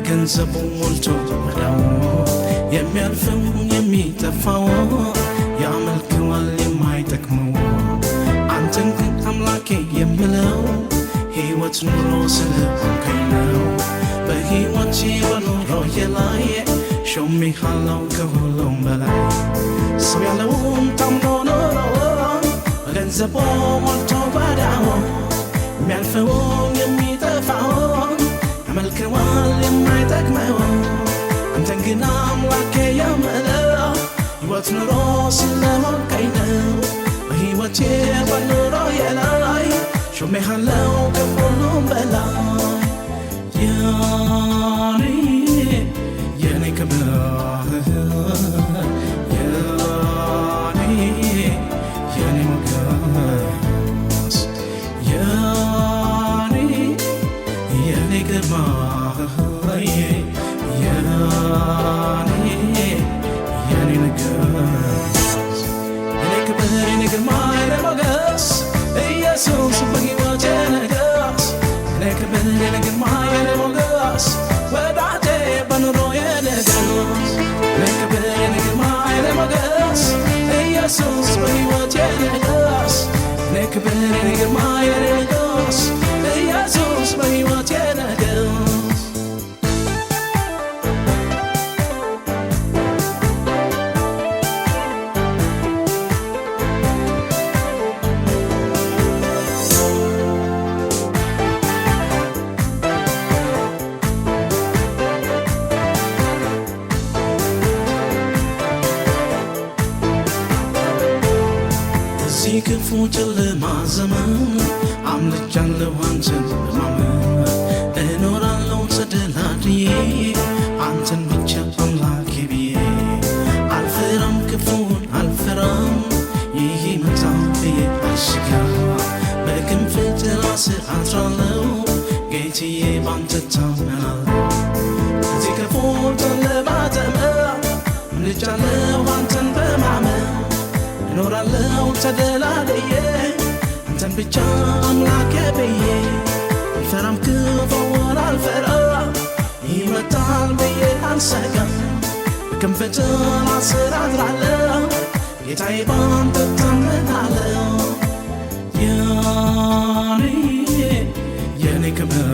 ገንዘቡ ሞልቶ ወዳው የሚያልፈው የሚጠፋው ያመልከዋል የማይጠቅመው አንተን ግን አምላኬ የምለው ሕይወት ኑሮ ስለሆንከኝ ነው። በሕይወቴ በኑሮዬ ላይ ሾሜሃለሁ ከሁሉም በላይ ሰው ያለውን ታምኖ ኖሮ በገንዘቡ ሞልቶ ወዳው የሚያልፈው የሚጠፋው ያመልከዋል የማይጠቅመው አንተን ግን አምላኬ የምለው ሕይወት ኑሮ ስለሆንከኝ ነው። በሕይወቴ በኑሮዬ ላይ ሾሜሃለሁ ከሁሉም በላይ የኔ ክብር የኔ ሞገስ የኔ ግርማ የኔ ንግስ የኔ ክብር የኔ ግርማ የኔ ሞገስ ኢየሱስ በሕይወቴ ንገስ የኔ ክብር የኔ ግርማ የኔ ሞገስ ወዳጄ በኑሮዬ ንገስ የኔ ክብር የኔ ግርማ የኔ ሞገስ ኢየሱስ በሕይወቴ ንገስ የኔ ክብር የኔ ግርማ የኔ ንገስ ኢየሱስ በሕይወቴ ንገስ ክፉ ጨለማ ዘመን አምልጫለሁ አንተን በማመን እኖራለሁ ተደላድዬ አንተን ብቻ አምላኬ ብዬ አልፈራም ክፉን አልፈራም ይህ ይመጣል ብዬ አልሰጋም በክንፍ ጥላ ስር አድራለሁ ጌታዬ ባንተ እታመናለሁ ከዚህ ክፉ ጨለማ ዘመን አምልጫለሁ አንተን በማመን እኖራለሁ ተደላድዬ አንተን ብቻ አምላኬ ብዬ አልፈራም ክፉን አልፈራም ይመጣል ብዬ አልሰጋም በክንፍ ጥላ ስር አድራለሁ ጌታዬ ባንተ እታመናለሁ የኔ ክብር